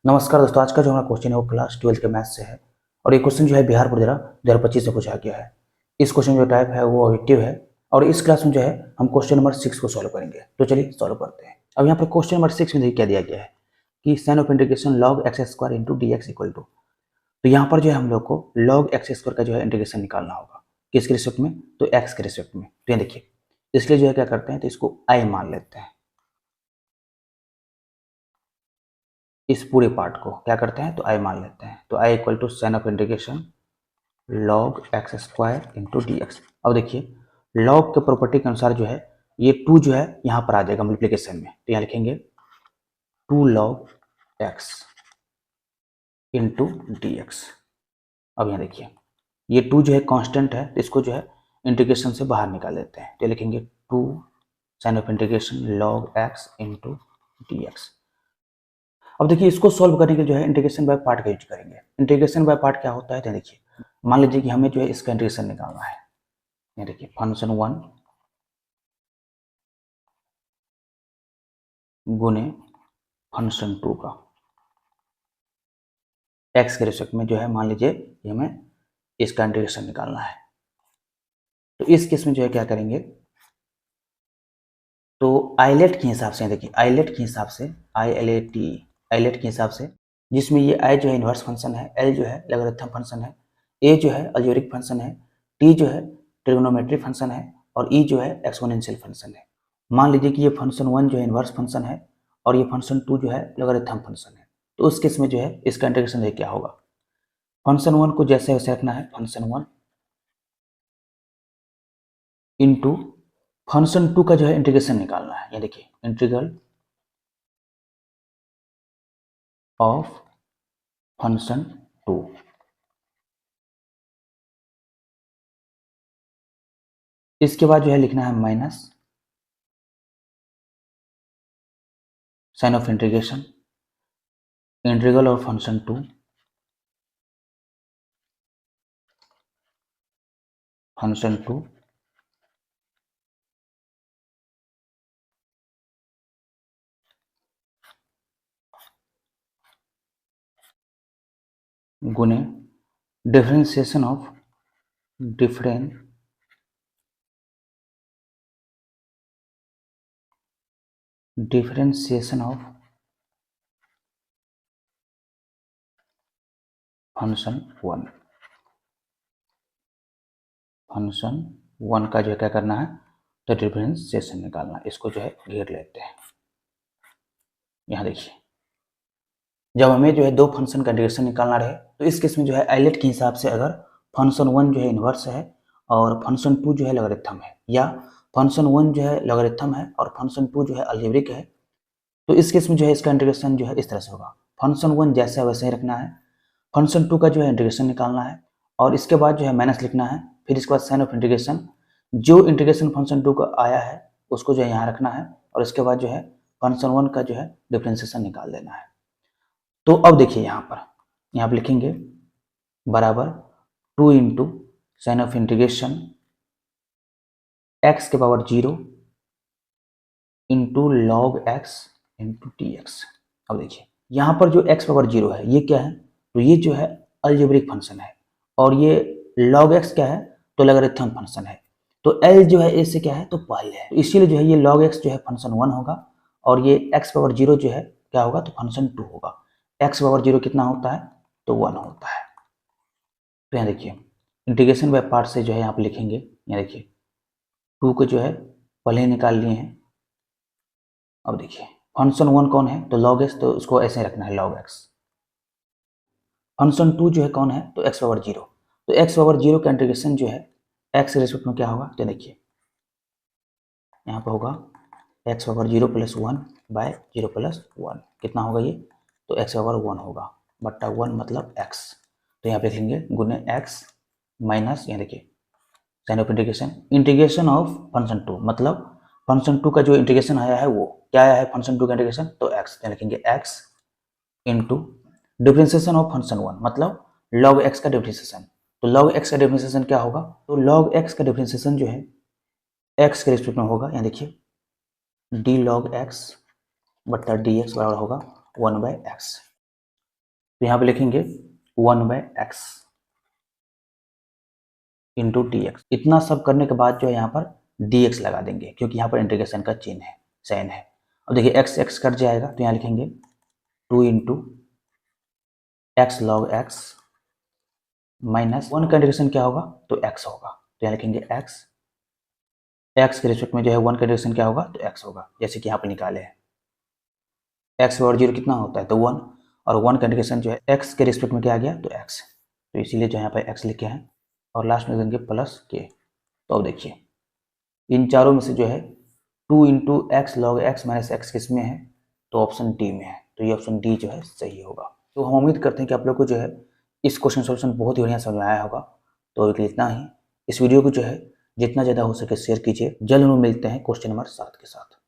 नमस्कार दोस्तों, आज का जो हमारा क्वेश्चन है वो क्लास 12 के मैथ्स से है और ये क्वेश्चन जो है बिहार बोर्ड द्वारा 2025 से पूछा गया है। इस क्वेश्चन जो टाइप है वो ऑब्जेक्टिव है और इस क्लास में जो है हम क्वेश्चन नंबर 6 को सॉल्व करेंगे। तो चलिए सॉल्व करते हैं। अब यहाँ पर क्वेश्चन नंबर 6 में देखिए क्या दिया गया है कि sine of integration log x square into d x equal to. तो यहाँ पर जो है हम लोग को log x स्क्वायर का जो है इंटीग्रेशन निकालना होगा। किसके रिस्पेक्ट में? तो x के रिस्पेक्ट में। तो यहाँ देखिए, इसके लिए जो है क्या करते हैं, तो इसको i मान लेते हैं। इस पूरे पार्ट को क्या करते हैं, तो i मान लेते हैं। तो i equal to sine of integration log x square into d x. अब देखिए, लॉग के प्रॉपर्टी के अनुसार जो है ये 2 जो है यहाँ पर आ जाएगा मल्टीप्लिकेशन में। तो यहाँ लिखेंगे 2 log x into d x. अब यहाँ देखिए, ये 2 जो है कांस्टेंट है, तो इसको जो है इंटीग्रेशन से बाहर निकाल लेते हैं। तो लिखेंगे 2 sine of integration log x into d x. अब देखिए, इसको सॉल्व करने के लिए जो है इंटीग्रेशन बाय पार्ट का यूज करेंगे। इंटीग्रेशन बाय पार्ट क्या होता है, तो देखिए मान लीजिए कि हमें जो है इसका इंटीग्रेशन निकालना है। ये देखिए फंक्शन 1 गुने फंक्शन 2 का एक्स के रिस्पेक्ट में जो है, मान लीजिए ये हमें इसका इंटीग्रेशन निकालना है। तो इस केस में जो है क्या करेंगे, तो आइलेट के हिसाब से देखिए, आइलेट के हिसाब से ILAT आइलेट के हिसाब से, जिसमें ये आई जो है इन्वर्स फंक्शन है, एल जो है लॉगरिथम फंक्शन है, ए जो है अलजेब्रिक फंक्शन है, टी जो है ट्रिग्नोमेट्री फंक्शन है और ई जो है एक्सपोनेंशियल फंक्शन है। मान लीजिए कि ये फंक्शन 1 जो है इन्वर्स फंक्शन है और ये फंक्शन 2 जो है लॉगरिथम फंक्शन है। तो उस केस में जो है इसका इंटीग्रेशन देखिए क्या होगा। फंक्शन 1 को जैसे वैसे रखना है, फंक्शन 1 इंटू फंक्शन 2 का जो है इंटीग्रेशन निकालना है। ये देखिए इंटीग्रल ऑफ फंक्शन 2। इसके बाद जो है लिखना है minus sine of integration integral of function 2 function 2 गुने differentiation of differentiation of function 1। Function 1 का जो है क्या करना है, तो डिफरेंशिएशन निकालना है। इसको जो है घेर लेते हैं। यहाँ देखिए, जब हमें जो है दो फंक्शन का इंटीग्रेशन निकालना रहे, तो इस केस में जो है आइलेट के हिसाब से अगर फंक्शन 1 जो है इन्वर्स है और फंक्शन 2 जो है लॉगरिथम है, या फंक्शन 1 जो है लॉगरिथम है और फंक्शन 2 जो है अलजेब्रिक है, तो इस केस में जो है इसका इंटीग्रेशन जो है इस तरह से होगा। फंक्शन 1 जैसा वैसे ही रखना है, फंक्शन 2 का जो है इंटीग्रेशन निकालना है और इसके बाद जो है माइनस लिखना है। फिर इसके बाद साइन ऑफ इंटीग्रेशन, जो इंटीग्रेशन फंक्शन 2 का आया है उसको जो है यहाँ रखना है और इसके बाद जो है फंक्शन 1 का जो है डिफरेंशिएशन निकाल देना है। तो अब देखिए यहाँ पर लिखेंगे बराबर 2 into sine of integration x के power 0 into log x into d x. अब देखिए यहाँ पर जो x पावर 0 है ये क्या है, तो ये जो है अलजेब्रिक फंक्शन है और ये log x क्या है, तो लॉगरिथम फंक्शन है। तो l जो है a से क्या है, तो पहले है, तो इसीलिए जो है ये log x जो है फंक्शन 1 होगा और ये x पावर 0 जो है क्या होगा, तो फंक्शन 2 होगा। x पावर 0 कितना होता है, तो 1 होता है। तो यहाँ देखिए इंटीग्रेशन बाय पार्ट से जो है यहाँ पे लिखेंगे, यहाँ देखिए 2 को जो है पहले ही निकाल लिए हैं। अब देखिए फंक्शन 1 कौन है, तो log x, तो इसको ऐसे रखना है log x। फंक्शन 2 जो है कौन है, तो x पावर 0। तो x पावर 0 का इंटीग्रेशन जो है x के रिस्पेक्ट में क्या होगा, तो देखिए यहाँ पर होगा x power 0 plus 1 by 0 plus 1। कितना होगा ये, तो x पावर 1 होगा बट्टा 1 मतलब x। तो यहाँ पे लिखेंगे गुने x माइनस, यहाँ देखिए sine of integration of function 2, मतलब फंक्शन 2 का जो इंटीग्रेशन आया है वो क्या आया है, फंक्शन 2 का इंटीग्रेशन, तो x। यहाँ लिखेंगे x into differentiation of function 1, मतलब log x का डिफरेंशिएशन। तो log x का डिफरेंशिएशन क्या होगा, तो log x का डिफरेंशिएशन जो है x के रिस्पेक्ट में होगा। यहाँ देखिए d log x बट्टा dx बराबर होगा 1/x। तो यहाँ पे लिखेंगे 1/x इंटू डी एक्स। इतना सब करने के बाद जो है यहाँ पर dx लगा देंगे, क्योंकि यहाँ पर इंटीग्रेशन का चिन्ह है, साइन है। अब देखिए x x कट जाएगा, तो यहाँ लिखेंगे 2 into x log x minus 1 का इंटीग्रेशन क्या होगा, तो x होगा, तो यहाँ लिखेंगे x के रिस्पेक्ट में जो है 1 का इंटीग्रेशन क्या होगा, तो x होगा, जैसे कि यहाँ पे निकाले हैं। x और 0 कितना होता है, तो 1, और 1 का इंटीग्रेशन जो है x के रिस्पेक्ट में क्या आ गया, तो x, तो इसीलिए जो यहाँ पे x लिखे हैं, और लास्ट में देंगे प्लस के। तो अब देखिए इन चारों में से जो है 2 into x log x minus x किस में है, तो ऑप्शन डी में है, तो ये ऑप्शन डी जो है सही होगा। तो हम उम्मीद करते हैं कि आप लोग को जो है इस क्वेश्चन सॉल्यूशन बहुत ही बढ़िया समझ में आया होगा। तो अभी इतना ही। इस वीडियो को जो है जितना ज़्यादा हो सके शेयर कीजिए। जल्द हम मिलते हैं क्वेश्चन नंबर 7 के साथ।